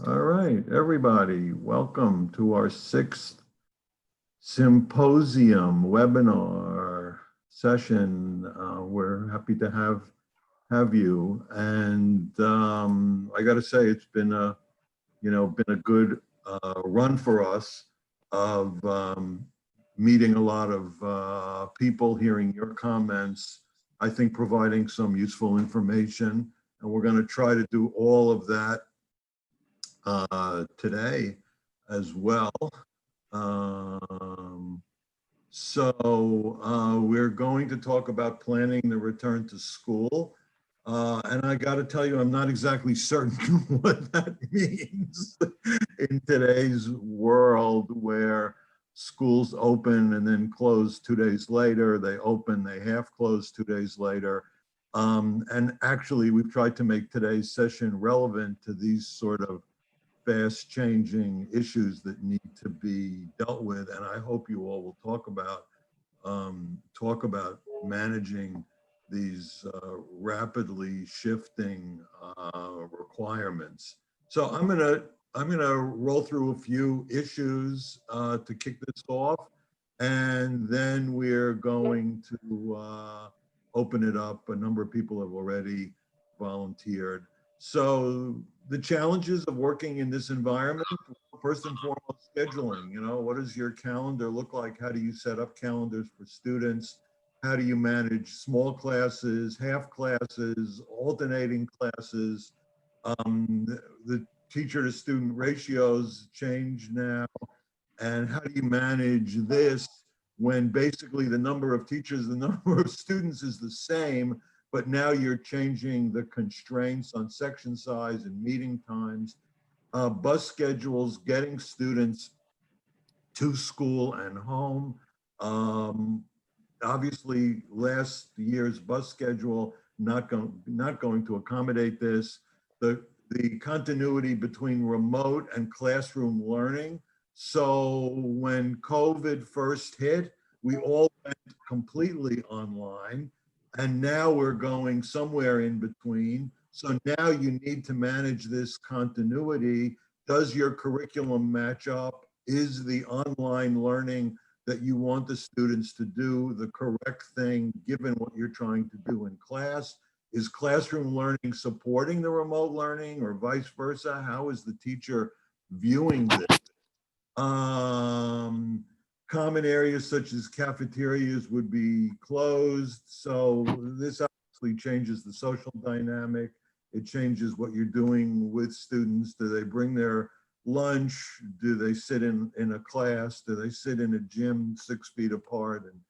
All right, everybody, welcome to our sixth symposium webinar session. We're happy to have you, and I got to say it's been a good run for us of meeting a lot of people, hearing your comments. I think providing some useful information, and we're going to try to do all of that today as well. Um, we're going to talk about planning the return to school. And I got to tell you, I'm not exactly certain what that means in today's world where schools open and then close 2 days later. They open, they half close 2 days later. And actually, we've tried to make today's session relevant to these sort of fast changing issues that need to be dealt with. And I hope you all will talk about managing these rapidly shifting requirements. So I'm gonna roll through a few issues to kick this off, and then we're going to open it up. A number of people have already volunteered. So the challenges of working in this environment, first and foremost, scheduling. What does your calendar look like? How do you set up calendars for students? How do you manage small classes, half classes, alternating classes? The teacher to student ratios change now. And how do you manage this when basically the number of teachers, the number of students is the same, but now you're changing the constraints on section size and meeting times, bus schedules, getting students to school and home. Obviously, last year's bus schedule not going to accommodate this. The continuity between remote and classroom learning. So when COVID first hit, we all went completely online. And now we're going somewhere in between. So now you need to manage this continuity. Does your curriculum match up? Is the online learning that you want the students to do the correct thing given what you're trying to do in class? Is classroom learning supporting the remote learning or vice versa? How is the teacher viewing this? Common areas such as cafeterias would be closed. So this obviously changes the social dynamic. It changes what you're doing with students. Do they bring their lunch? Do they sit in a class? Do they sit in a gym 6 feet apart and,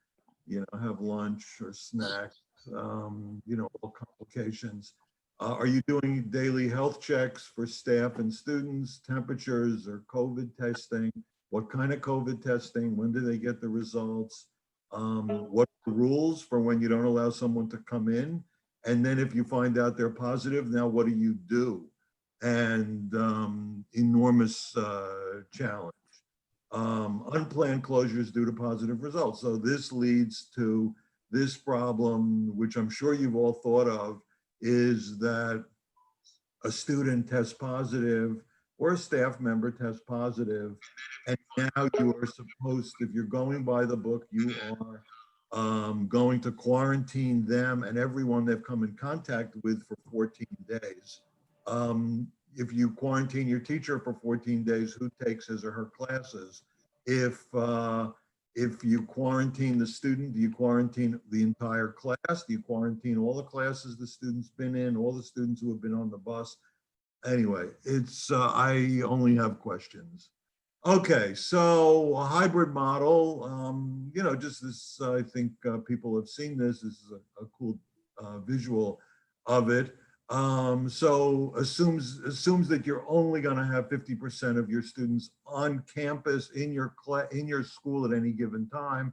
have lunch or snacks? All complications. Are you doing daily health checks for staff and students, temperatures or COVID testing? What kind of COVID testing? When do they get the results? What are the rules for when you don't allow someone to come in? And then if you find out they're positive, now what do you do? And enormous challenge. Unplanned closures due to positive results. So this leads to this problem, which I'm sure you've all thought of, is that a student tests positive or a staff member tests positive, and now you are supposed, if you're going by the book, you are going to quarantine them and everyone they've come in contact with for 14 days. If you quarantine your teacher for 14 days, who takes his or her classes? If you quarantine the student, do you quarantine the entire class? Do you quarantine all the classes the student's been in, all the students who have been on the bus? Anyway, I only have questions. Okay, so a hybrid model, just this, I think people have seen this. This is a cool visual of it. So assumes that you're only going to have 50% of your students on campus in your school at any given time,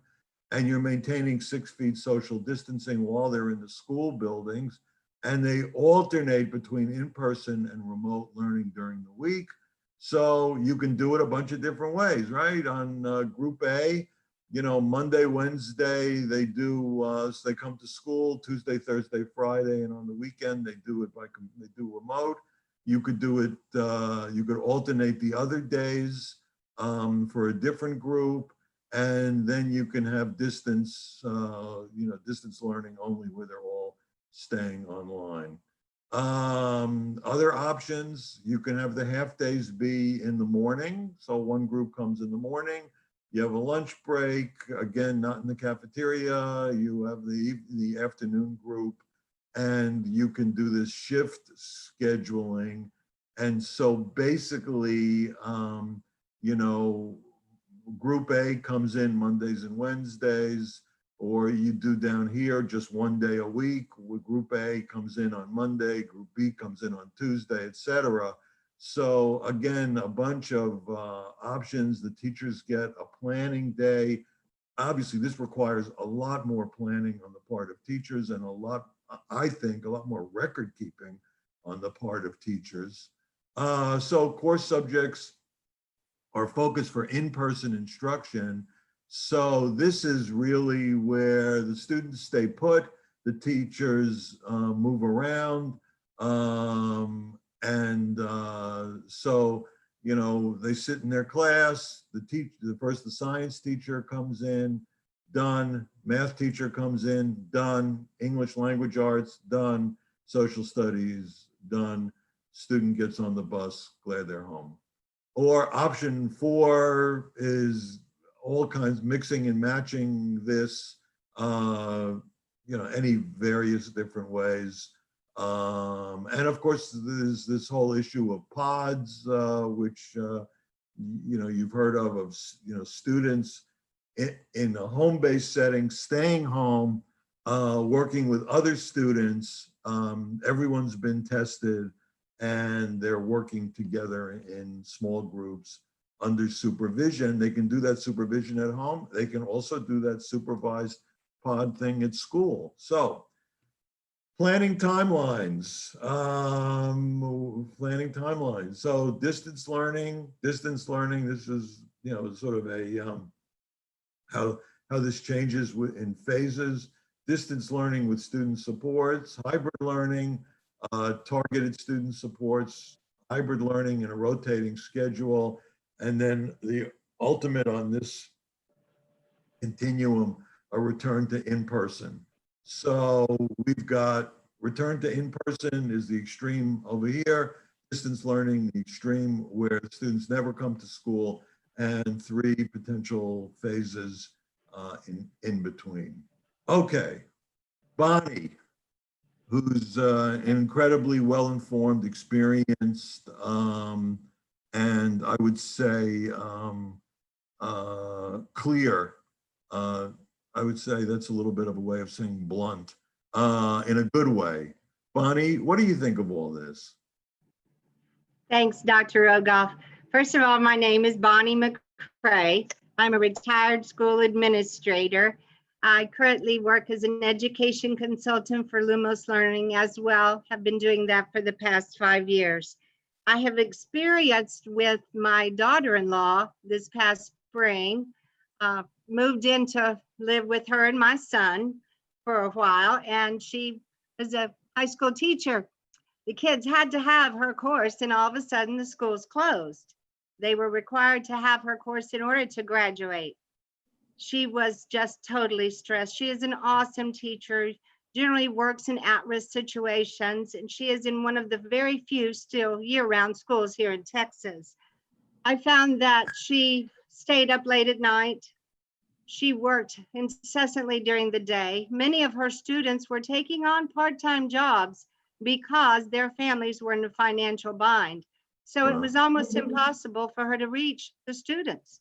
and you're maintaining 6 feet social distancing while they're in the school buildings, and they alternate between in-person and remote learning during the week. So you can do it a bunch of different ways, right? On Group A, Monday, Wednesday, they come to school, Tuesday, Thursday, Friday, and on the weekend, they do remote. You could do it, you could alternate the other days for a different group. And then you can have distance, distance learning only where they're all staying online. Other options, you can have the half days be in the morning. So one group comes in the morning, you have a lunch break, again, not in the cafeteria, you have the afternoon group, and you can do this shift scheduling. And so basically, group A comes in Mondays and Wednesdays, or you do down here just one day a week. Group A comes in on Monday, group B comes in on Tuesday, etc. So again, a bunch of options. The teachers get a planning day. Obviously, this requires a lot more planning on the part of teachers and I think, a lot more record keeping on the part of teachers. So course subjects are focused for in-person instruction. So this is really where the students stay put, the teachers move around. So, they sit in their class, the science teacher comes in, done, math teacher comes in, done, English language arts, done, social studies, done, student gets on the bus, glad they're home. Or option 4 is all kinds, mixing and matching this, any various different ways. And of course, there's this whole issue of pods, which, you've heard of students in a home-based setting, staying home, working with other students. Everyone's been tested, and they're working together in small groups under supervision. They can do that supervision at home. They can also do that supervised pod thing at school. So planning timelines. So distance learning, this is, sort of a, how this changes in phases. Distance learning with student supports, hybrid learning, targeted student supports, hybrid learning in a rotating schedule, and then the ultimate on this continuum, a return to in-person. So we've got return to in-person is the extreme over here, distance learning, the extreme where students never come to school, and 3 potential phases in between. Okay, Bonnie, who's incredibly well-informed, experienced, and I would say clear. I would say that's a little bit of a way of saying blunt, in a good way. Bonnie, what do you think of all this? Thanks, Dr. Rogoff. First of all, my name is Bonnie McCrae. I'm a retired school administrator. I currently work as an education consultant for Lumos Learning as well. Have been doing that for the past 5 years. I have experienced with my daughter-in-law this past spring, moved in to live with her and my son for a while, and she was a high school teacher. The kids had to have her course, and all of a sudden the schools closed. They were required to have her course in order to graduate. She was just totally stressed. She is an awesome teacher, generally works in at-risk situations, and she is in one of the very few still year-round schools here in Texas. I found that she stayed up late at night. She worked incessantly during the day. Many of her students were taking on part-time jobs because their families were in a financial bind. So it was almost impossible for her to reach the students.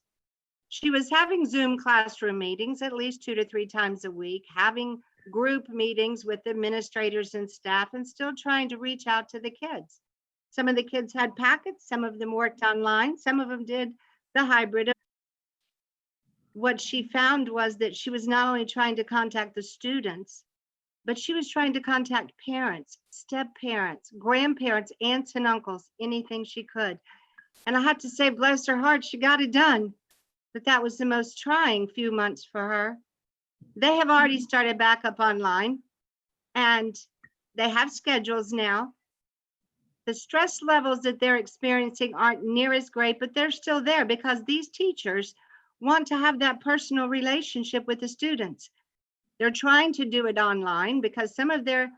She was having Zoom classroom meetings at least 2 to 3 times a week, having group meetings with administrators and staff, and still trying to reach out to the kids. Some of the kids had packets, some of them worked online, some of them did the hybrid. What she found was that she was not only trying to contact the students, but she was trying to contact parents, step-parents, grandparents, aunts and uncles, anything she could. And I have to say, bless her heart, she got it done. But that was the most trying few months for her. They have already started back up online, and they have schedules now. The stress levels that they're experiencing aren't near as great, but they're still there because these teachers want to have that personal relationship with the students. They're trying to do it online because some of their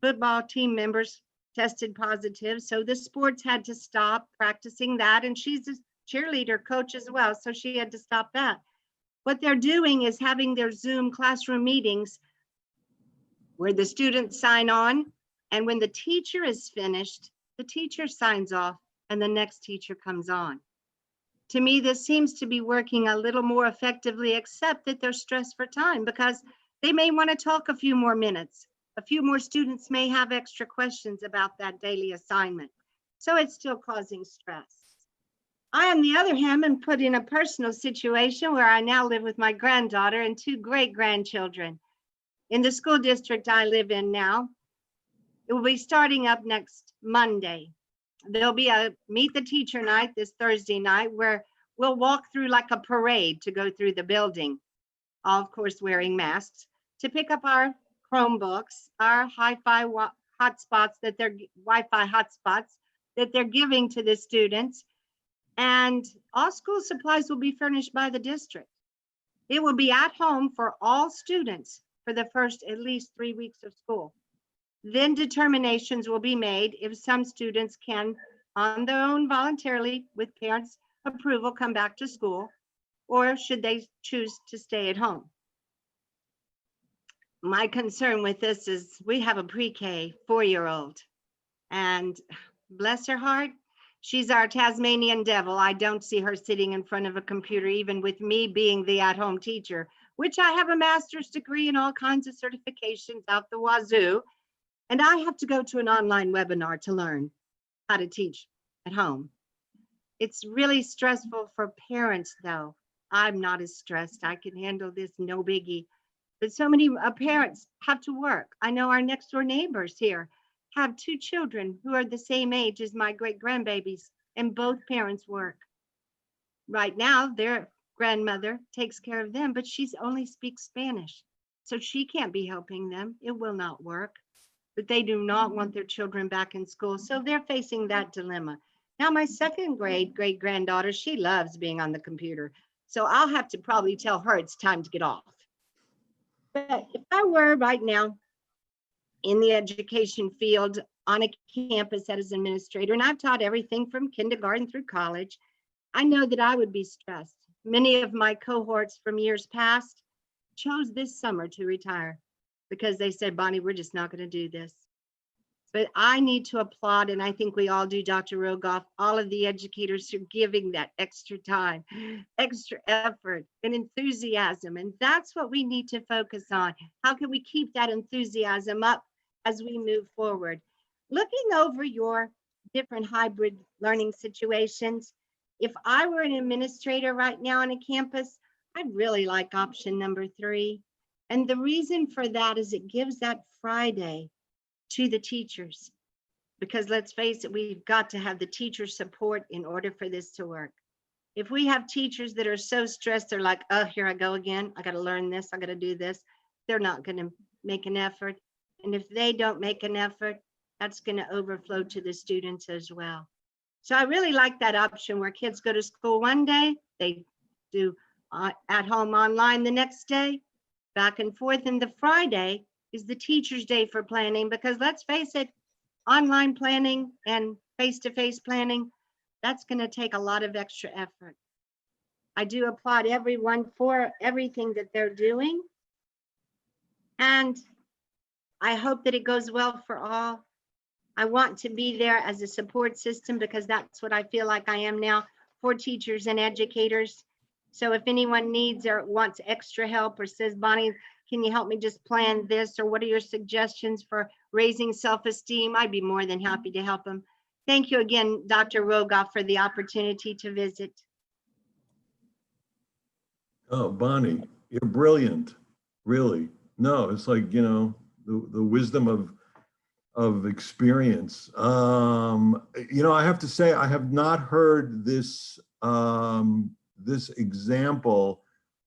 football team members tested positive. So the sports had to stop practicing that. And she's a cheerleader coach as well. So she had to stop that. What they're doing is having their Zoom classroom meetings where the students sign on. And when the teacher is finished, the teacher signs off and the next teacher comes on. To me, this seems to be working a little more effectively, except that they're stressed for time because they may want to talk a few more minutes. A few more students may have extra questions about that daily assignment. So it's still causing stress. I, on the other hand, am put in a personal situation where I now live with my granddaughter and 2 great grandchildren. In the school district I live in now, it will be starting up next Monday. There'll be a meet the teacher night this Thursday night where we'll walk through like a parade to go through the building, all of course wearing masks, to pick up our Chromebooks, our Wi-Fi hotspots that they're giving to the students. And all school supplies will be furnished by the district. It will be at home for all students for the first at least 3 weeks of school. Then determinations will be made if some students can, on their own voluntarily with parents' approval, come back to school, or should they choose to stay at home. My concern with this is we have a pre-K 4-year-old, and bless her heart, she's our Tasmanian devil. I don't see her sitting in front of a computer, even with me being the at-home teacher, which I have a master's degree and all kinds of certifications out the wazoo. And I have to go to an online webinar to learn how to teach at home. It's really stressful for parents, though. I'm not as stressed. I can handle this, no biggie. But so many parents have to work. I know our next door neighbors here have 2 children who are the same age as my great grandbabies, and both parents work. Right now, their grandmother takes care of them, but she only speaks Spanish. So she can't be helping them. It will not work. But they do not want their children back in school. So they're facing that dilemma. Now, my 2nd grade great granddaughter, she loves being on the computer. So I'll have to probably tell her it's time to get off. But if I were right now in the education field on a campus as an administrator, and I've taught everything from kindergarten through college, I know that I would be stressed. Many of my cohorts from years past chose this summer to retire because they said, Bonnie, we're just not going to do this. But I need to applaud, and I think we all do, Dr. Rogoff, all of the educators who are giving that extra time, extra effort, and enthusiasm. And that's what we need to focus on. How can we keep that enthusiasm up as we move forward? Looking over your different hybrid learning situations, if I were an administrator right now on a campus, I'd really like option number 3. And the reason for that is it gives that Friday to the teachers, because let's face it, we've got to have the teacher support in order for this to work. If we have teachers that are so stressed, they're like, oh, here I go again. I got to learn this. I got to do this. They're not going to make an effort. And if they don't make an effort, that's going to overflow to the students as well. So I really like that option where kids go to school one day, they do at home online the next day, back and forth. And the Friday is the teacher's day for planning, because let's face it, online planning and face-to-face planning, that's going to take a lot of extra effort. I do applaud everyone for everything that they're doing. And I hope that it goes well for all. I want to be there as a support system because that's what I feel like I am now for teachers and educators. So if anyone needs or wants extra help or says, Bonnie, can you help me just plan this? Or what are your suggestions for raising self-esteem? I'd be more than happy to help them. Thank you again, Dr. Rogoff, for the opportunity to visit. Oh, Bonnie, you're brilliant, really. No, it's like, you know, the wisdom of experience. You know, I have to say, I have not heard this, this example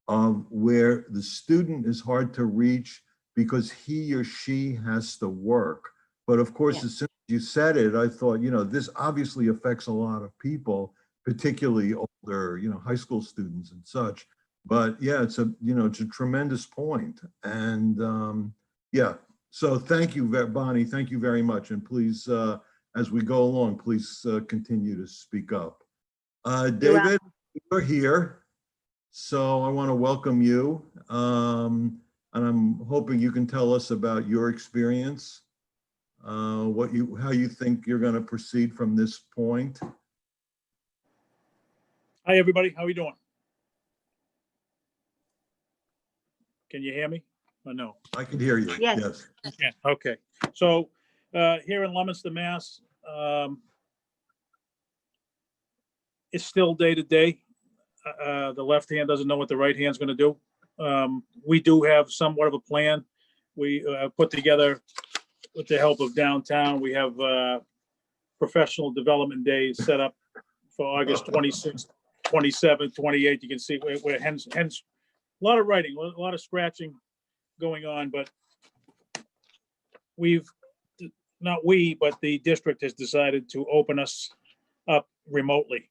of where the student is hard to reach because he or she has to work. But of course, Yeah. as soon as you said it, I thought, this obviously affects a lot of people, particularly older, high school students and such. But yeah, it's a tremendous point. And yeah, so thank you, Bonnie. Thank you very much. And please, as we go along, please continue to speak up. David, you're here. So I want to welcome you. And I'm hoping you can tell us about your experience, how you think you're going to proceed from this point. Hi, everybody. How are you doing? Can you hear me or no? I can hear you. Yes. Yeah. Okay. So here in Leominster, Mass, it's still day to day. The left hand doesn't know what the right hand's going to do. We do have somewhat of a plan. We put together, with the help of downtown, we have professional development days set up for August 26th, 27th, 28th. You can see we're hence a lot of writing, a lot of scratching going on, but but the district has decided to open us up remotely.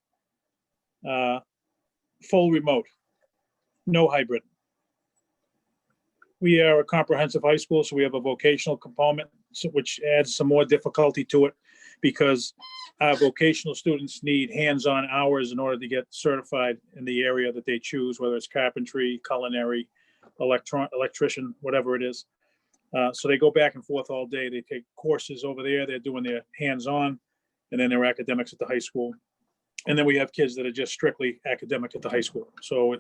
Full remote, no hybrid. We are a comprehensive high school, so we have a vocational component, which adds some more difficulty to it because our vocational students need hands-on hours in order to get certified in the area that they choose, whether it's carpentry, culinary, electrician, whatever it is. So they go back and forth all day. They take courses over there. They're doing their hands-on, and then their academics at the high school. And then we have kids that are just strictly academic at the high school. So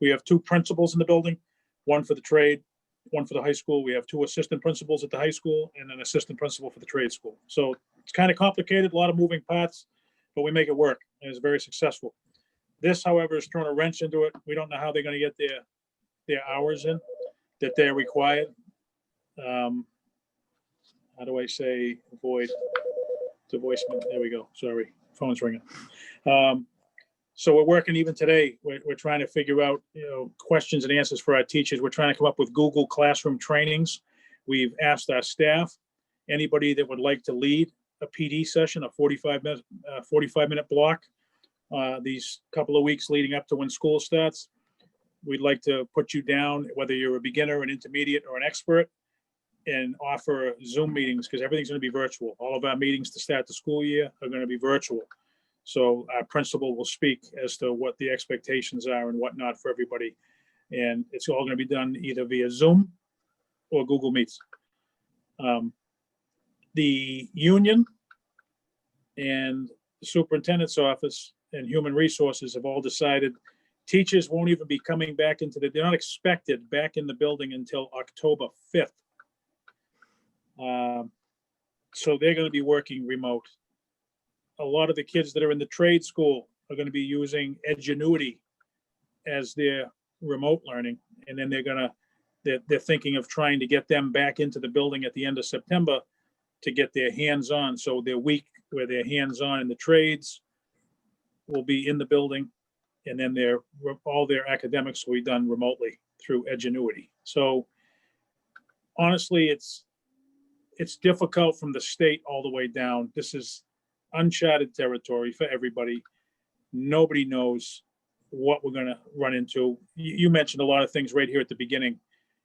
we have two principals in the building, one for the trade, one for the high school. We have two assistant principals at the high school and an assistant principal for the trade school. So it's kind of complicated, a lot of moving parts, but we make it work, and it's very successful. This, however, has thrown a wrench into it. We don't know how they're going to get their hours in that they're required. How do I say avoid the voicemail? There we go. Sorry, phone's ringing. So we're working even today. We're trying to figure out, questions and answers for our teachers. We're trying to come up with Google Classroom trainings. We've asked our staff, anybody that would like to lead a PD session, a 45-minute block, these couple of weeks leading up to when school starts. We'd like to put you down, whether you're a beginner, an intermediate, or an expert, and offer Zoom meetings, because everything's going to be virtual. All of our meetings to start the school year are going to be virtual. So our principal will speak as to what the expectations are and whatnot for everybody. And it's all going to be done either via Zoom or Google Meets. The union and the superintendent's office and human resources have all decided teachers won't even be coming back they're not expected back in the building until October 5th. So they're going to be working remote. A lot of the kids that are in the trade school are going to be using Edgenuity as their remote learning. And then they're thinking of trying to get them back into the building at the end of September to get their hands-on. So their week where they're hands-on in the trades will be in the building. And then all their academics will be done remotely through Edgenuity. So honestly, it's difficult from the state all the way down. This is uncharted territory for everybody. Nobody knows what we're going to run into. You mentioned a lot of things right here at the beginning.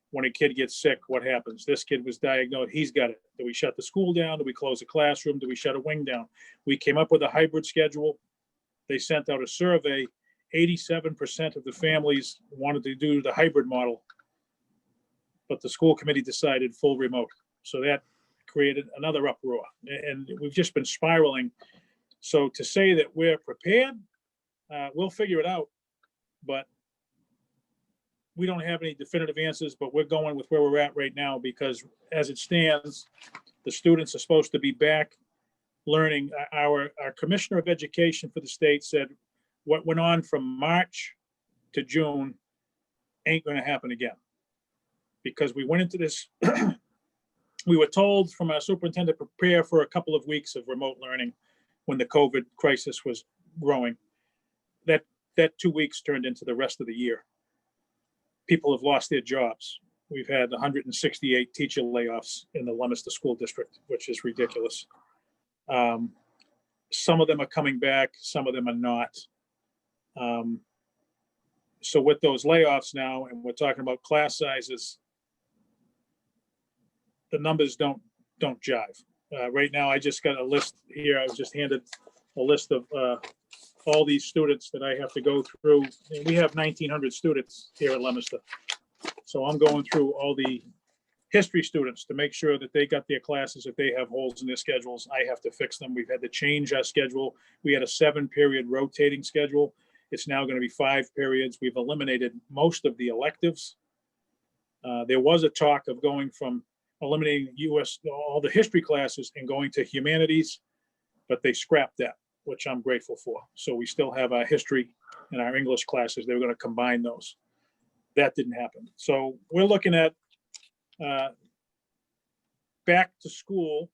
When a kid gets sick, what happens? This kid was diagnosed, he's got it. Do we shut the school down? Do we close the classroom? Do we shut a wing down? We came up with a hybrid schedule. They sent out a survey. 87% of the families wanted to do the hybrid model, but the school committee decided full remote. So that created another uproar, and we've just been spiraling. So to say that we're prepared, we'll figure it out, but we don't have any definitive answers, but we're going with where we're at right now, because as it stands, the students are supposed to be back learning. Our commissioner of education for the state said what went on from March to June ain't going to happen again, because we went into this we were told from our superintendent to prepare for a couple of weeks of remote learning when the COVID crisis was growing. That 2 weeks turned into the rest of the year. People have lost their jobs. We've had 168 teacher layoffs in the Leominster School District, which is ridiculous. Some of them are coming back, some of them are not. So with those layoffs now, and we're talking about class sizes, the numbers don't jive. Right now, I just got a list here. I was just handed a list of all these students that I have to go through. And we have 1,900 students here at Leominster. So I'm going through all the history students to make sure that they got their classes. If they have holes in their schedules, I have to fix them. We've had to change our schedule. We had a 7-period rotating schedule. It's now going to be 5 periods. We've eliminated most of the electives. There was a talk of going from eliminating all the history classes and going to humanities, but they scrapped that, which I'm grateful for. So we still have our history and our English classes. They were going to combine those. That didn't happen. So we're looking at back to school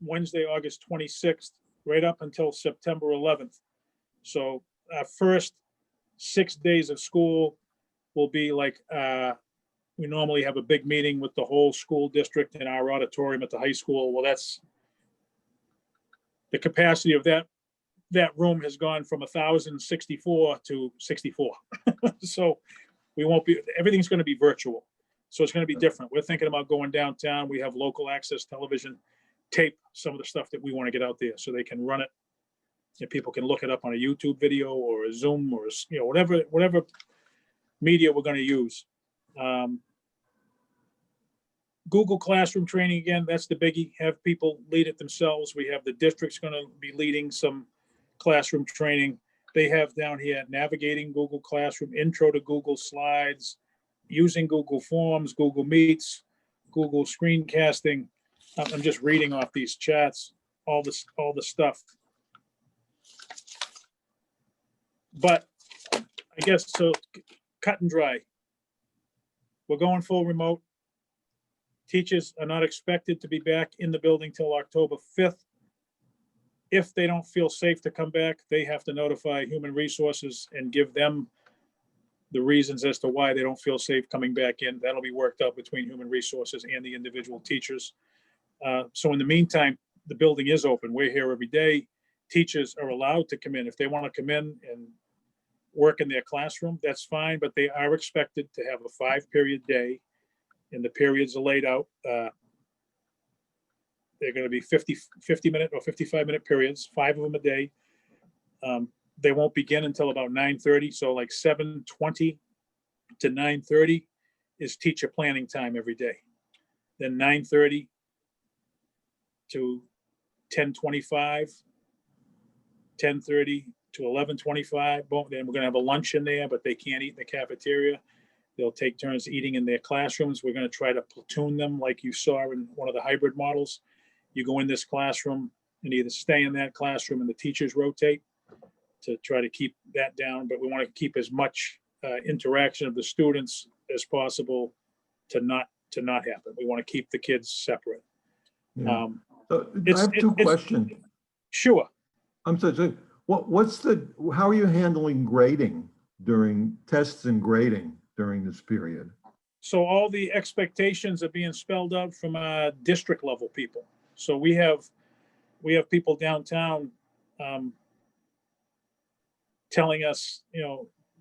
Wednesday, August 26th, right up until September 11th. So our first 6 days of school will be like, we normally have a big meeting with the whole school district in our auditorium at the high school. Well, that's the capacity of that room has gone from 1,064 to 64. So we won't be, everything's going to be virtual. So it's going to be different. We're thinking about going downtown. We have local access television, tape some of the stuff that we want to get out there so they can run it. And people can look it up on a YouTube video or a Zoom or, whatever media we're going to use. Google Classroom training, again, that's the biggie. Have people lead it themselves. We have the district's going to be leading some classroom training. They have down here navigating Google Classroom, intro to Google Slides, using Google Forms, Google Meets, Google screencasting. I'm just reading off these chats, all the stuff. But I guess, so cut and dry. We're going full remote. Teachers are not expected to be back in the building till October 5th. If they don't feel safe to come back, they have to notify Human Resources and give them the reasons as to why they don't feel safe coming back in. That'll be worked out between Human Resources and the individual teachers. So in the meantime, the building is open. We're here every day. Teachers are allowed to come in. If they want to come in and work in their classroom, that's fine, but they are expected to have a 5-period day, and the periods are laid out. They're going to be 50-minute or 55-minute periods, 5 of them a day. They won't begin until about 9:30. So like 7:20 to 9:30 is teacher planning time every day. Then 9:30 to 10:25, 10:30 to 11:25. Boom. Then we're going to have a lunch in there, but they can't eat in the cafeteria. They'll take turns eating in their classrooms. We're going to try to platoon them like you saw in one of the hybrid models. You go in this classroom and either stay in that classroom and the teachers rotate to try to keep that down. But we want to keep as much interaction of the students as possible to not happen. We want to keep the kids separate. Yeah. So I have two questions. Sure. I'm sorry. So how are you handling grading during tests and grading during this period? So all the expectations are being spelled out from district level people. So we have people downtown telling us,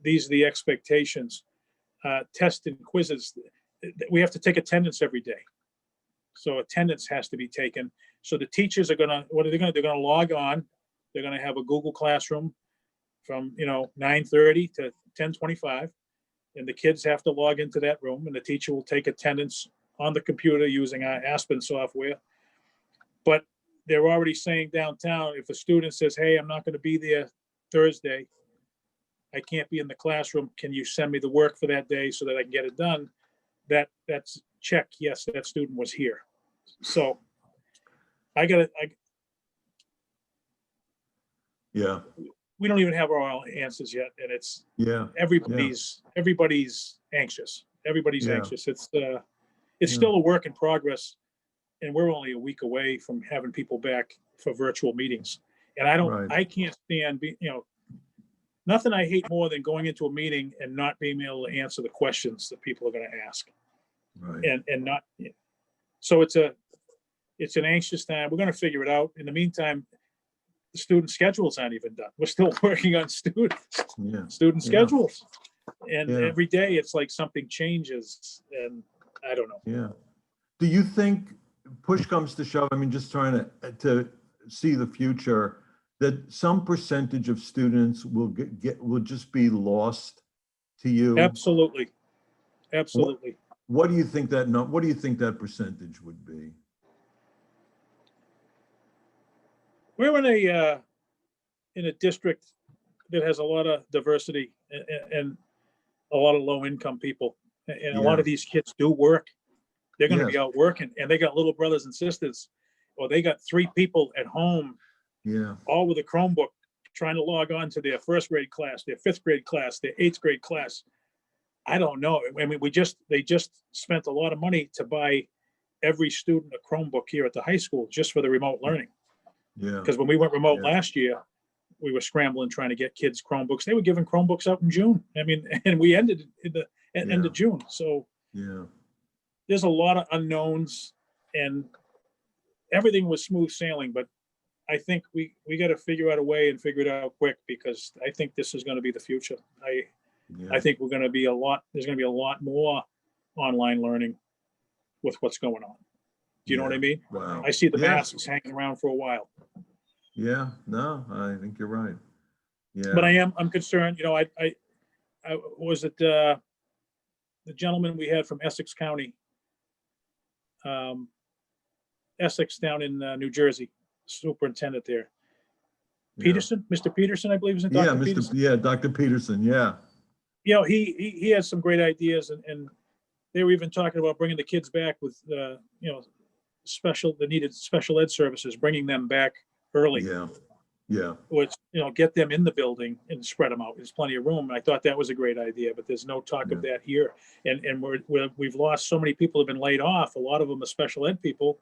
these are the expectations. Tests and quizzes, we have to take attendance every day. So attendance has to be taken. So the teachers are gonna, they're gonna log on. They're gonna have a Google Classroom from 9:30 to 10:25, and the kids have to log into that room, and the teacher will take attendance on the computer using our Aspen software. But they're already saying downtown, if a student says, "Hey, I'm not going to be there Thursday, I can't be in the classroom. Can you send me the work for that day so that I can get it done?" That's check. Yes, that student was here. So Yeah. we don't even have all answers yet, and it's everybody's anxious. Everybody's anxious. It's still a work in progress, and we're only a week away from having people back for virtual meetings. And I can't stand nothing I hate more than going into a meeting and not being able to answer the questions that people are going to ask. Right. And not, so it's it's an anxious time. We're gonna figure it out. In the meantime, the student schedules aren't even done. We're still working on student Yeah. schedules. And Yeah. every day it's like something changes, and I don't know. Yeah. Do you think, push comes to shove, I mean, just trying to see the future, that some percentage of students will will just be lost to you? Absolutely. Absolutely. What do you think what do you think that percentage would be? We're in a district that has a lot of diversity and a lot of low income people. And a lot of these kids do work. They're going to be out working, and they got little brothers and sisters, or they got 3 people at home, Yeah. all with a Chromebook, trying to log on to their 1st grade class, their 5th grade class, their 8th grade class. I don't know. I mean, they just spent a lot of money to buy every student a Chromebook here at the high school just for the remote learning. Yeah. Because when we went remote Yeah. last year, we were scrambling trying to get kids Chromebooks. They were giving Chromebooks out in June. I mean, and we ended at the end of June. So Yeah. there's a lot of unknowns, and everything was smooth sailing. But I think we got to figure out a way and figure it out quick, because I think this is going to be the future. I think there's going to be a lot more online learning with what's going on. Do you know what I mean? Wow. I see the Yes. masks hanging around for a while. Yeah. No, I think you're right. Yeah. But I'm concerned, you know, I was it the gentleman we had from Essex County, Essex down in New Jersey, superintendent there. Peterson, Mr. Peterson, I believe, isn't Dr. Peterson? Yeah, Dr. Peterson. Yeah. You know, he has some great ideas, and they were even talking about bringing the kids back with, you know, the needed special ed services, bringing them back early. Yeah. Yeah. Which, you know, get them in the building and spread them out. There's plenty of room. I thought that was a great idea, but there's no talk of that here. And we've lost so many people who've been laid off. A lot of them are special ed people.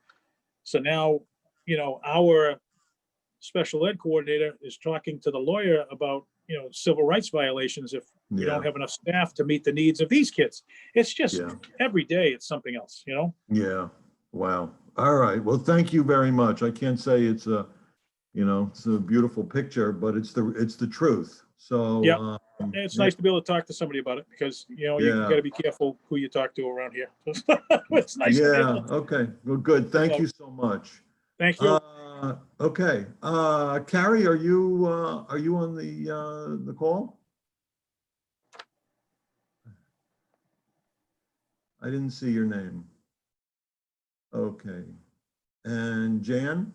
So now, you know, our special ed coordinator is talking to the lawyer about, you know, civil rights violations if we don't have enough staff to meet the needs of these kids. It's just every day it's something else, you know? Yeah. Wow. All right. Well, thank you very much. I can't say it's a, you know, it's a beautiful picture, but it's the truth. So it's nice to be able to talk to somebody about it, because, you know, you got to be careful who you talk to around here. It's nice. Yeah. Okay. Well, good. Thank you so much. Thank you. Okay. Carrie, are you on the call? I didn't see your name. Okay. And Jan,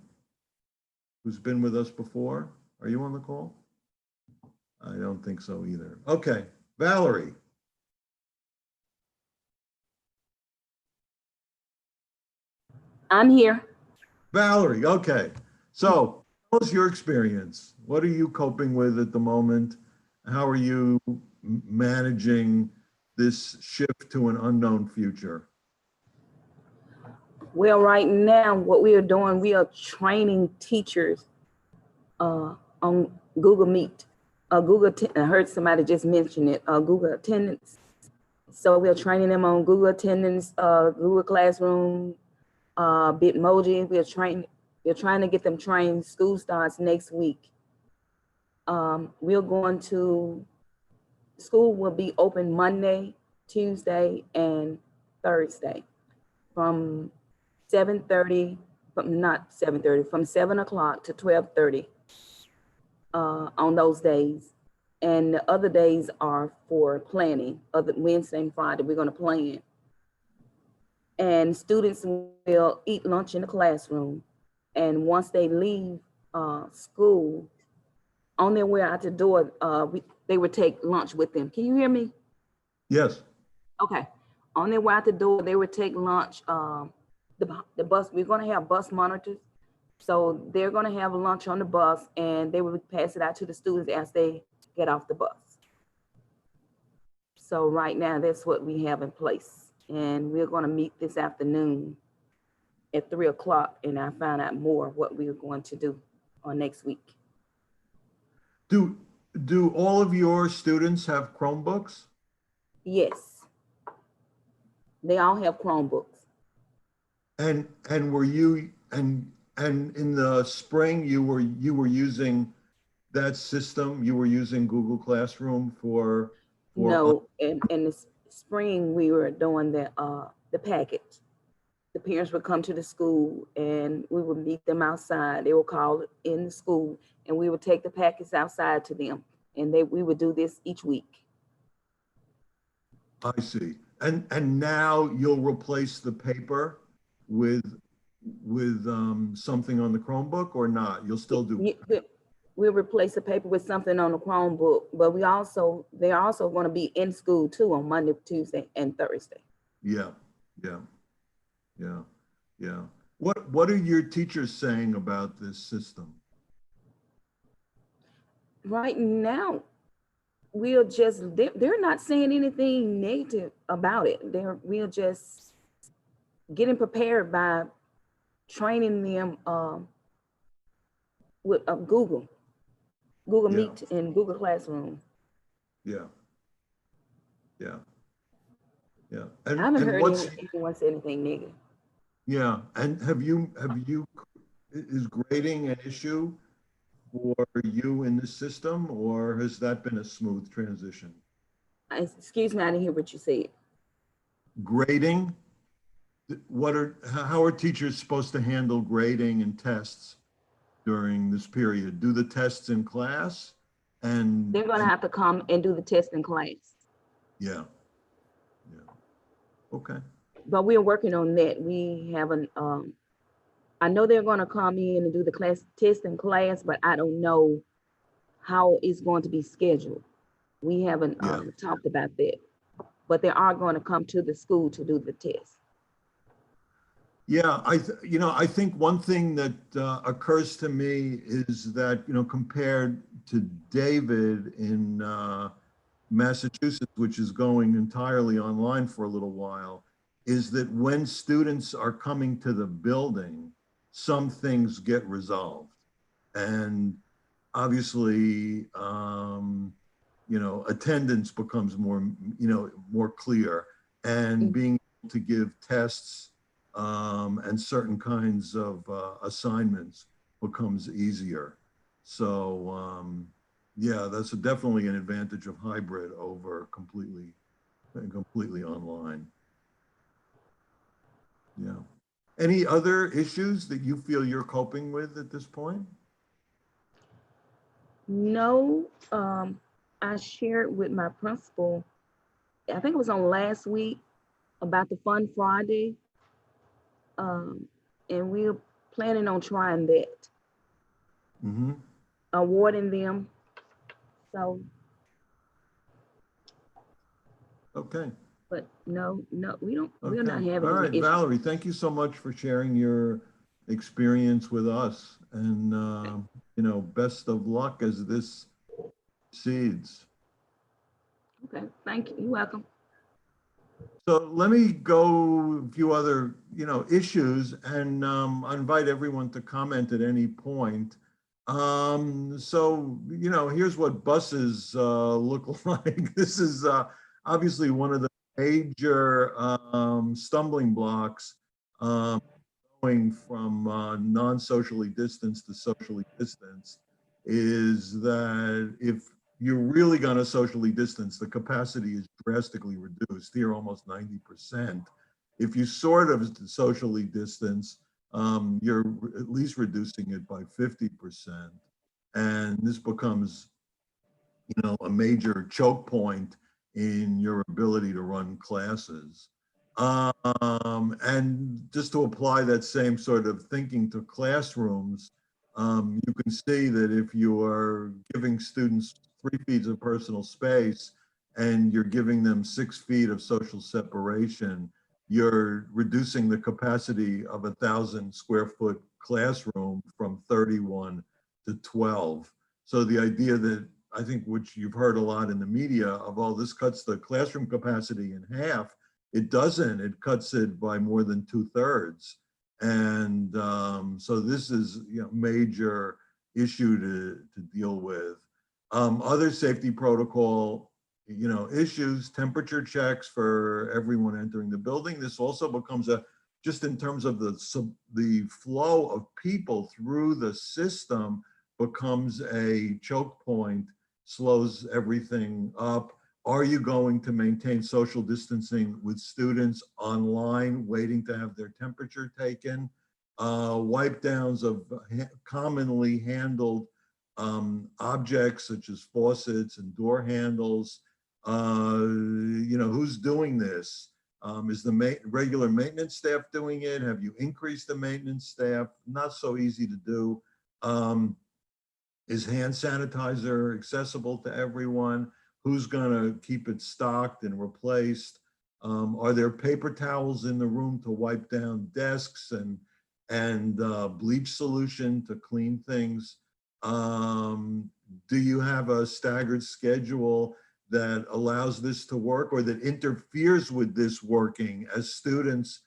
who's been with us before, are you on the call? I don't think so either. Okay. Valerie. I'm here. Valerie, okay. So tell us your experience. What are you coping with at the moment? How are you managing this shift to an unknown future? Well, right now, what we are doing, we are training teachers on Google Meet. I heard somebody just mention it, Google Attendance. So we are training them on Google Attendance, Google Classroom, Bitmoji. We're trying to get them trained. School starts next week. School will be open Monday, Tuesday, and Thursday from 7:30, from 7 o'clock to 12:30 on those days. And the other days are for planning. Other Wednesday and Friday, we're going to plan. And students will eat lunch in the classroom. And once they leave school, on their way out the door, they would take lunch with them. Can you hear me? Yes. Okay. On their way out the door, they would take lunch. The bus, we're going to have bus monitors. So they're going to have lunch on the bus, and they will pass it out to the students as they get off the bus. So right now, that's what we have in place. And we're going to meet this afternoon at 3 o'clock, and I found out more what we are going to do on next week. Do all of your students have Chromebooks? Yes. They all have Chromebooks. And were you and in the spring, you were using that system, you were using Google Classroom for No, in the spring, we were doing the package. The parents would come to the school and we would meet them outside. They would call in the school and we would take the packets outside to them. And we would do this each week. I see. And now you'll replace the paper with something on the Chromebook or not? You'll still do. We'll replace the paper with something on the Chromebook, but they're also going to be in school too on Monday, Tuesday, and Thursday. Yeah. What are your teachers saying about this system? Right now, they're not saying anything negative about it. We're just getting prepared by training them with Google Meet and Google Classroom. Yeah. I haven't heard anyone say anything negative. Yeah, and is grading an issue for you in the system, or has that been a smooth transition? Excuse me, I didn't hear what you said. Grading, how are teachers supposed to handle grading and tests during this period? Do the tests in class? And they're going to have to come and do the test in class. Yeah. Okay. But we're working on that. We haven't, I know they're going to come in and do the test in class, but I don't know how it's going to be scheduled. We haven't talked about that, but they are going to come to the school to do the test. Yeah, I think one thing that occurs to me is that, compared to David in Massachusetts, which is going entirely online for a little while, is that when students are coming to the building, some things get resolved. And obviously, attendance becomes more clear, and being able to give tests and certain kinds of assignments becomes easier. So yeah, that's definitely an advantage of hybrid over completely online. Yeah. Any other issues that you feel you're coping with at this point? No, I shared with my principal, I think it was on last week, about the Fun Friday. And we're planning on trying that. Awarding them. So. Okay. But no, we don't, Okay. we're not having All right, any issues. Valerie, thank you so much for sharing your experience with us, and best of luck as this proceeds. Okay, thank you. You're welcome. So let me go a few other, issues, and I invite everyone to comment at any point. So, here's what buses look like. This is obviously one of the major stumbling blocks going from non-socially distanced to socially distanced, is that if you're really going to socially distance, the capacity is drastically reduced, here almost 90%. If you sort of socially distance, you're at least reducing it by 50%. And this becomes, a major choke point in your ability to run classes. And just to apply that same sort of thinking to classrooms, you can see that if you are giving students 3 feet of personal space and you're giving them 6 feet of social separation, you're reducing the capacity of 1,000 square foot classroom from 31 to 12. So the idea that, I think, which you've heard a lot in the media of, oh, this cuts the classroom capacity in half, it doesn't. It cuts it by more than 2/3. And so this is a major issue to deal with. Other safety protocol issues, temperature checks for everyone entering the building. This also becomes a just in terms of the flow of people through the system becomes a choke point, slows everything up. Are you going to maintain social distancing with students online waiting to have their temperature taken? Wipe downs of commonly handled objects such as faucets and door handles. Who's doing this? Is the regular maintenance staff doing it? Have you increased the maintenance staff? Not so easy to do. Is hand sanitizer accessible to everyone? Who's gonna keep it stocked and replaced? Are there paper towels in the room to wipe down desks and bleach solution to clean things? Do you have a staggered schedule that allows this to work or that interferes with this working as students?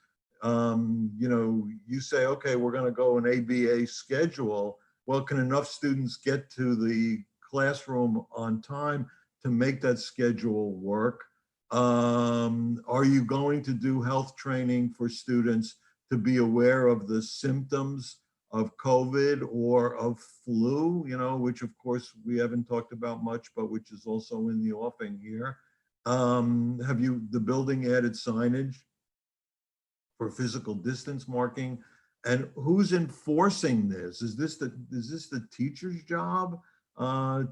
You say, okay, we're going to go an ABA schedule. Well, can enough students get to the classroom on time to make that schedule work? Are you going to do health training for students to be aware of the symptoms of COVID or of flu, which of course we haven't talked about much, but which is also in the offing here. Have the building added signage for physical distance marking? And who's enforcing this? Is this the teacher's job?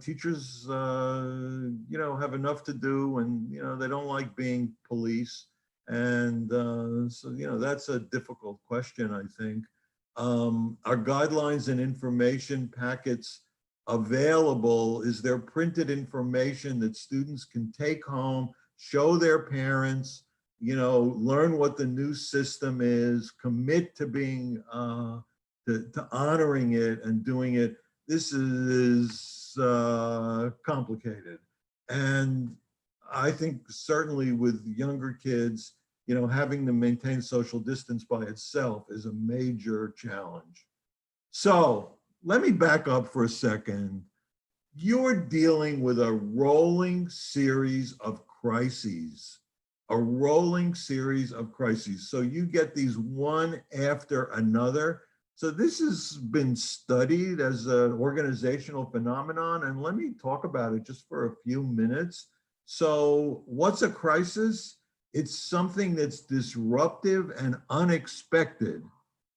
Teachers, have enough to do, and they don't like being police, and so that's a difficult question, I think. Are guidelines and information packets available? Is there printed information that students can take home, show their parents, learn what the new system is, commit to being, to honoring it and doing it? This is complicated. And I think certainly with younger kids, having to maintain social distance by itself is a major challenge. So let me back up for a second. You're dealing with a rolling series of crises, So you get these one after another. So this has been studied as an organizational phenomenon, and let me talk about it just for a few minutes. So what's a crisis? It's something that's disruptive and unexpected.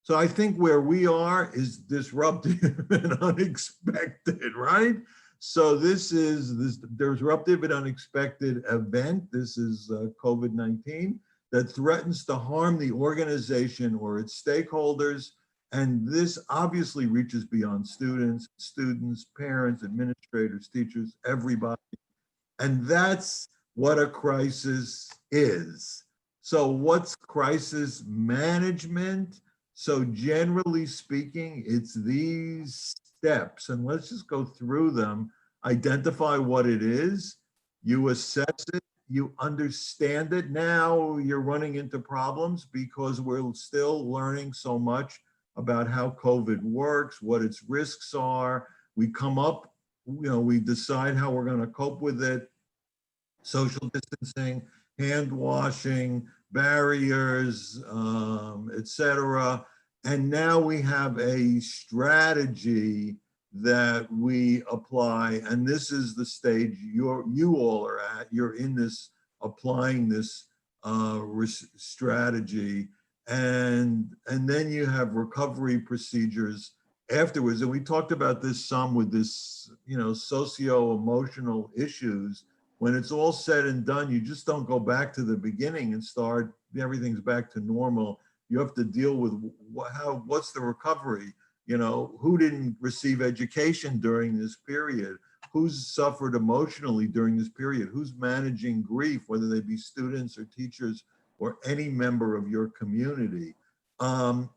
So I think where we are is disruptive and unexpected, right? So this is this disruptive and unexpected event. This is COVID-19 that threatens to harm the organization or its stakeholders. And this obviously reaches beyond students, parents, administrators, teachers, everybody. And that's what a crisis is. So what's crisis management? So generally speaking, it's these steps, and let's just go through them. Identify what it is, you assess it, you understand it. Now you're running into problems because we're still learning so much about how COVID works, what its risks are. We come up, we decide how we're going to cope with it. Social distancing, hand washing, barriers, etc. And now we have a strategy that we apply, and this is the stage you all are at. You're in this, applying this strategy, and then you have recovery procedures afterwards. And we talked about this some with this, socio-emotional issues. When it's all said and done, you just don't go back to the beginning and start, everything's back to normal. You have to deal with what's the recovery? Who didn't receive education during this period? Who's suffered emotionally during this period? Who's managing grief, whether they be students or teachers or any member of your community? And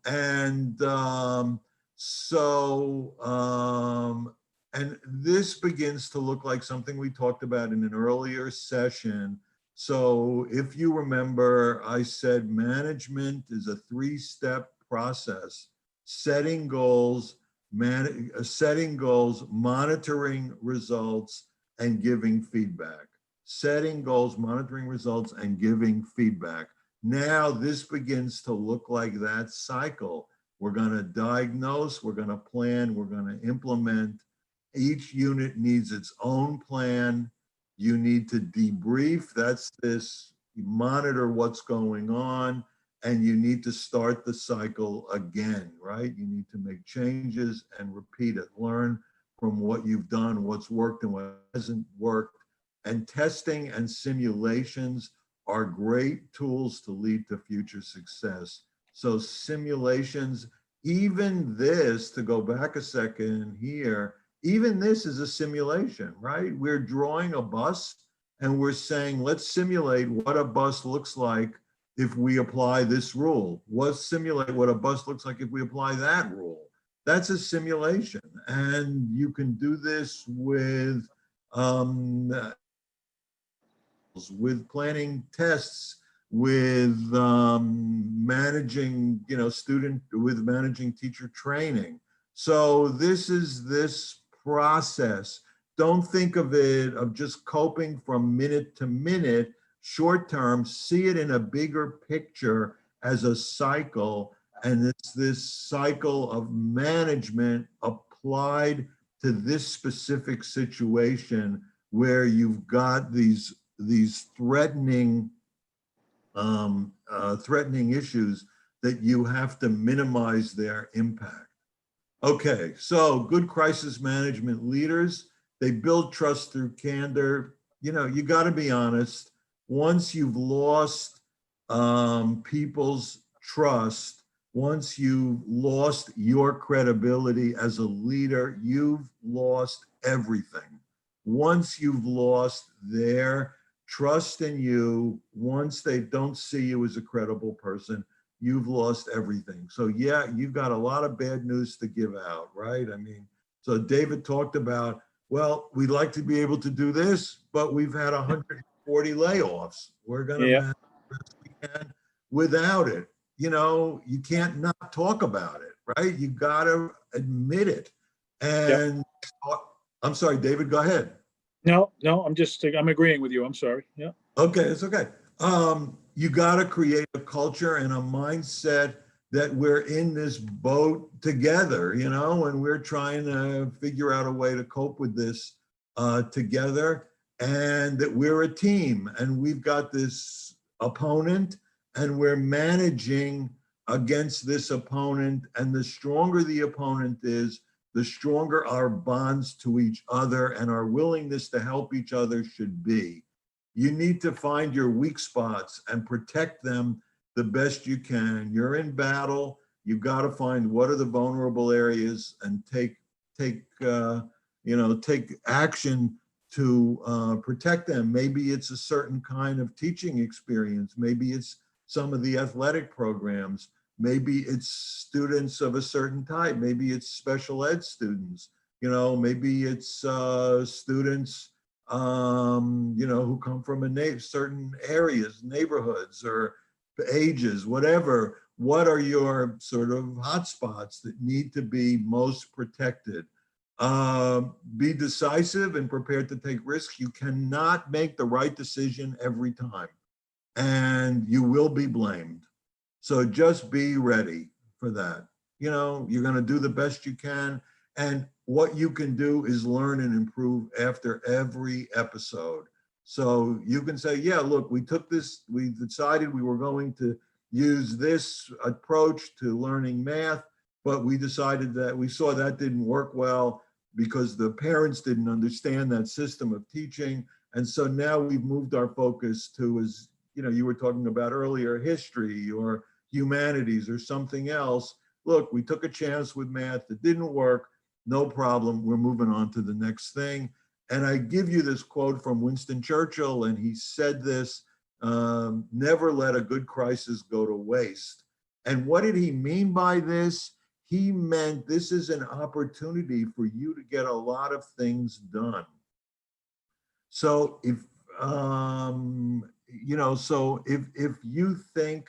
this begins to look like something we talked about in an earlier session. So if you remember, I said management is a 3-step process: setting goals, monitoring results, and giving feedback. Setting goals, monitoring results, and giving feedback. Now this begins to look like that cycle. We're going to diagnose, we're going to plan, we're going to implement. Each unit needs its own plan. You need to debrief. That's this, you monitor what's going on, and you need to start the cycle again, right? You need to make changes and repeat it. Learn from what you've done, what's worked and what hasn't worked. And testing and simulations are great tools to lead to future success. So simulations, even this, to go back a second here, even this is a simulation, right? We're drawing a bus and we're saying, let's simulate what a bus looks like if we apply this rule. Let's simulate what a bus looks like if we apply that rule. That's a simulation. And you can do this with planning tests, with managing, managing teacher training. So this is this process. Don't think of it of just coping from minute to minute, short term. See it in a bigger picture as a cycle. And it's this cycle of management applied to this specific situation where you've got these threatening issues that you have to minimize their impact. Okay, so good crisis management leaders, they build trust through candor. You got to be honest. Once you've lost people's trust, once you've lost your credibility as a leader, you've lost everything. Once you've lost their trust in you, once they don't see you as a credible person, you've lost everything. So yeah, you've got a lot of bad news to give out, right? I mean, so David talked about, well, we'd like to be able to do this, but we've had 140 layoffs. We're going to manage the best we can without it. You can't not talk about it, right? You got to admit it. And I'm sorry, David, go ahead. No, I'm agreeing with you. I'm sorry. Yeah. Okay, it's okay. You got to create a culture and a mindset that we're in this boat together, and we're trying to figure out a way to cope with this together, and that we're a team and we've got this opponent and we're managing against this opponent. And the stronger the opponent is, the stronger our bonds to each other and our willingness to help each other should be. You need to find your weak spots and protect them the best you can. You're in battle. You've got to find what are the vulnerable areas and take action to protect them. Maybe it's a certain kind of teaching experience. Maybe it's some of the athletic programs. Maybe it's students of a certain type. Maybe it's special ed students. Maybe it's students who come from certain areas, neighborhoods, or ages, whatever. What are your sort of hotspots that need to be most protected? Be decisive and prepared to take risks. You cannot make the right decision every time, and you will be blamed. So just be ready for that. You're going to do the best you can. And what you can do is learn and improve after every episode. So you can say, yeah, look, we decided we were going to use this approach to learning math, but we decided that we saw that didn't work well because the parents didn't understand that system of teaching. And so now we've moved our focus to, as you were talking about earlier, history or humanities or something else. Look, we took a chance with math. It didn't work. No problem. We're moving on to the next thing. And I give you this quote from Winston Churchill, and he said this, never let a good crisis go to waste. And what did he mean by this? He meant this is an opportunity for you to get a lot of things done. So if you think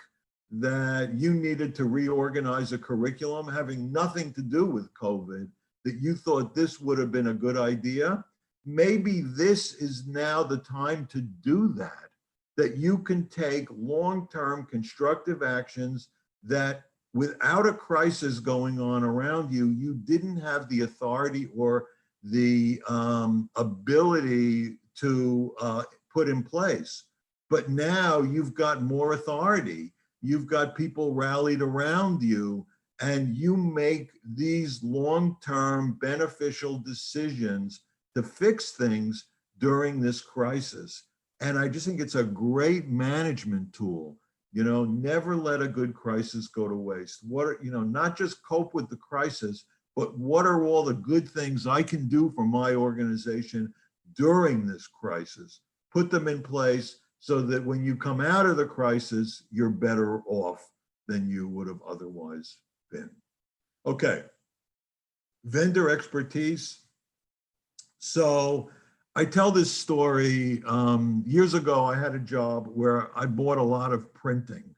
that you needed to reorganize a curriculum having nothing to do with COVID, that you thought this would have been a good idea, maybe this is now the time to do that. that you can take long-term constructive actions that without a crisis going on around you, you didn't have the authority or the ability to put in place. But now you've got more authority. You've got people rallied around you, and you make these long-term beneficial decisions to fix things during this crisis. And I just think it's a great management tool. You know, never let a good crisis go to waste. What are, you know, not just cope with the crisis, but what are all the good things I can do for my organization during this crisis? Put them in place so that when you come out of the crisis, you're better off than you would have otherwise been. Okay, vendor expertise. So I tell this story, years ago, I had a job where I bought a lot of printing.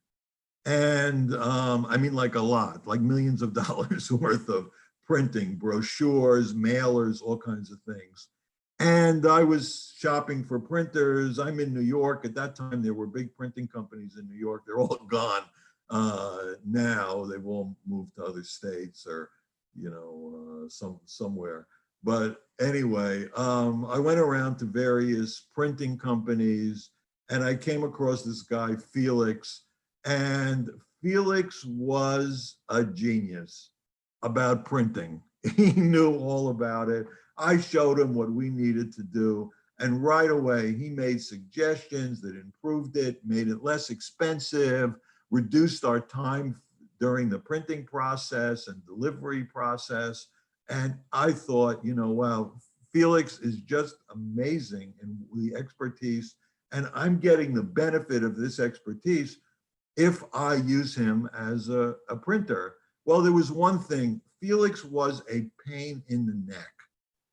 And I mean, like a lot, like millions of dollars worth of printing, brochures, mailers, all kinds of things. And I was shopping for printers. I'm in New York. At that time, there were big printing companies in New York. They're all gone now. They've all moved to other states or, you know, somewhere. But anyway, I went around to various printing companies and I came across this guy, Felix, and Felix was a genius about printing. He knew all about it. I showed him what we needed to do. And right away, he made suggestions that improved it, made it less expensive, reduced our time during the printing process and delivery process. And I thought, you know, wow, Felix is just amazing in the expertise. And I'm getting the benefit of this expertise if I use him as a printer. Well, there was one thing. Felix was a pain in the neck.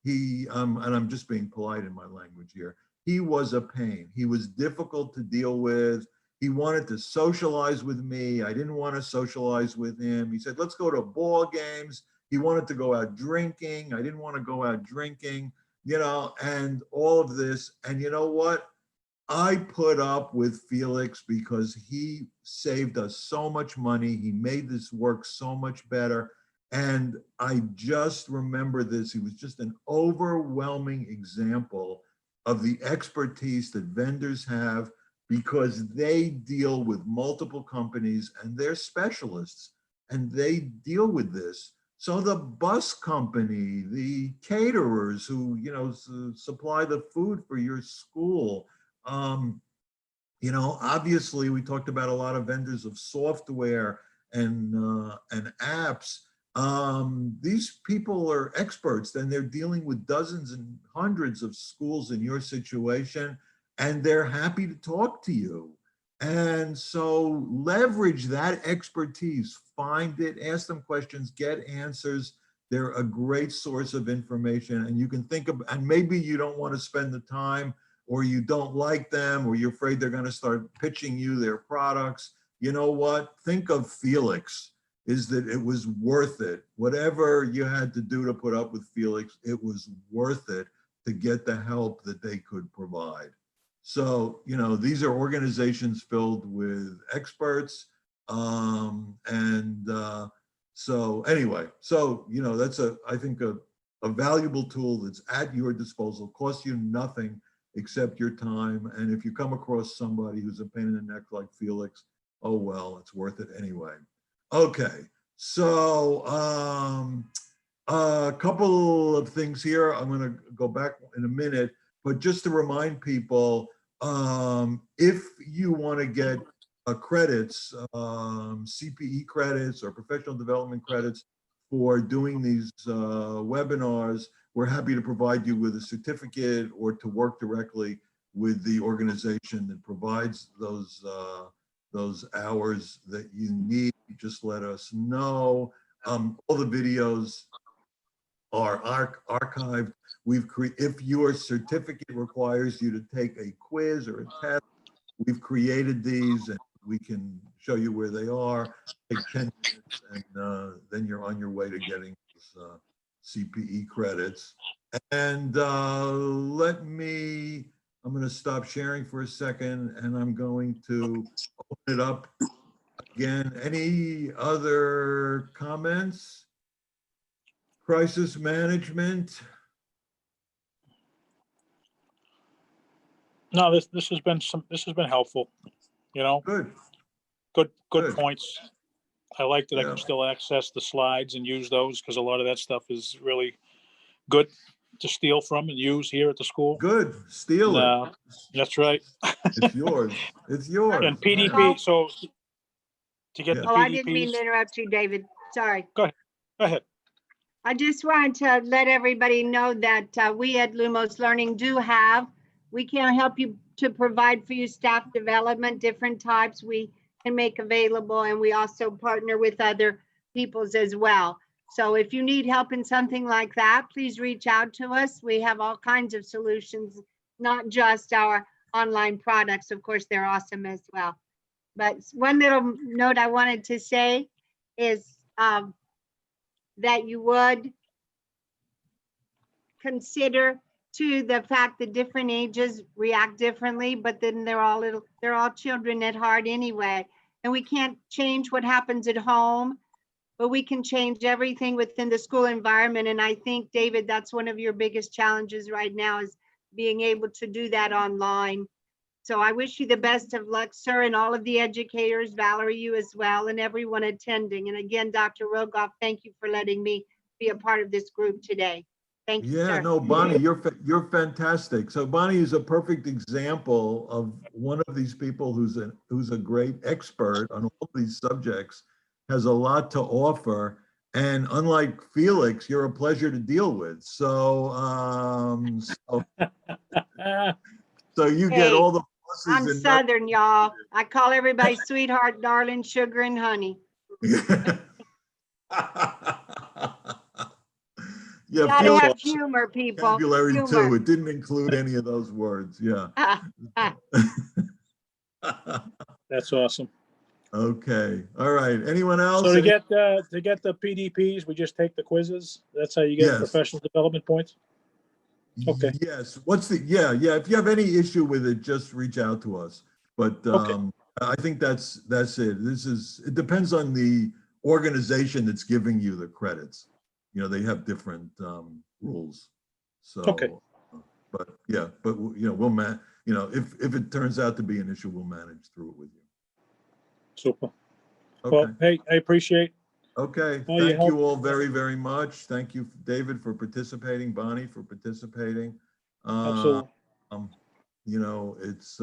He, and I'm just being polite in my language here. He was a pain. He was difficult to deal with. He wanted to socialize with me. I didn't want to socialize with him. He said, let's go to ball games. He wanted to go out drinking. I didn't want to go out drinking, you know, and all of this. And you know what? I put up with Felix because he saved us so much money. He made this work so much better. And I just remember this. He was just an overwhelming example of the expertise that vendors have because they deal with multiple companies and they're specialists and they deal with this. So the bus company, the caterers who, you know, supply the food for your school, you know, obviously we talked about a lot of vendors of software and apps. These people are experts and they're dealing with dozens and hundreds of schools in your situation, and they're happy to talk to you. And so leverage that expertise, find it, ask them questions, get answers. They're a great source of information, and you can think of, and maybe you don't want to spend the time, or you don't like them, or you're afraid they're going to start pitching you their products. You know what? Think of Felix, is that it was worth it. Whatever you had to do to put up with Felix, it was worth it to get the help that they could provide. So, you know, these are organizations filled with experts. So anyway, so, you know, that's I think a valuable tool that's at your disposal, costs you nothing except your time. And if you come across somebody who's a pain in the neck like Felix, oh, well, it's worth it anyway. Okay, so a couple of things here. I'm going to go back in a minute, but just to remind people, if you want to get credits, CPE credits or professional development credits for doing these webinars, we're happy to provide you with a certificate or to work directly with the organization that provides those hours that you need. Just let us know. All the videos are archived. If your certificate requires you to take a quiz or a test, we've created these and we can show you where they are. Take 10 minutes and then you're on your way to getting those CPE credits. And let me I'm going to stop sharing for a second and I'm going to open it up again. Any other comments? Crisis management? No, this has been helpful, you know, Good. good Good. points. I like that I Yeah. can still access the slides and use those because a lot of that stuff is really good to steal from and use here at the school. Good. Steal it. No, that's right. It's yours. It's yours. And PDP, so to get Yeah. the Oh, I didn't mean to PDPs, interrupt you, David. Sorry. go ahead. I just wanted to let everybody know that we at Lumos Learning we can help you to provide for you staff development, different types we can make available, and we also partner with other peoples as well. So if you need help in something like that, please reach out to us. We have all kinds of solutions, not just our online products. Of course, they're awesome as well. But one little note I wanted to say is that you would consider to the fact that different ages react differently, but then they're all children at heart anyway. And we can't change what happens at home, but we can change everything within the school environment. And I think, David, that's one of your biggest challenges right now is being able to do that online. So I wish you the best of luck, sir, and all of the educators, Valerie, you as well, and everyone attending. And again, Dr. Rogoff, thank you for letting me be a part of this group today. Thank you, Yeah, sir. no, Bonnie, you're fantastic. So Bonnie is a perfect example of one of these people who's a great expert on all these subjects, has a lot to offer, and unlike Felix, you're a pleasure to deal with. So so you get Hey, all the pluses I'm and Southern, y'all. I call everybody sweetheart, darling, sugar, and honey. Yeah, Gotta Felix have humor, people. vocabulary too. Humor. It didn't include any of those words. Yeah. That's awesome. Okay. All right. Anyone else? So to get the PDPs, we just take the quizzes. That's how you get Yes. professional development points. Okay. Yes. Yeah. If you have any issue with it, just reach out to us. But Okay. I think that's it. It depends on the organization that's giving you the credits. You know, they have different rules. So, Okay. but yeah, but you know, if it turns out to be an issue, we'll manage through it with you. Super. Okay. Well, hey, I appreciate. Okay. all your Thank help. you all very, very much. Thank you, David, for participating, Bonnie for participating. Absolutely. You know, it's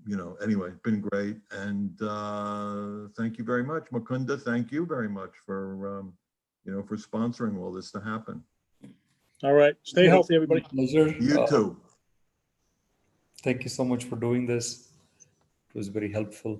you know, anyway, been great. And thank you very much. Mukunda, thank you very much for you know, for sponsoring all this to happen. All right. Stay healthy, everybody. Pleasure. You too. Thank you so much for doing this. It was very helpful.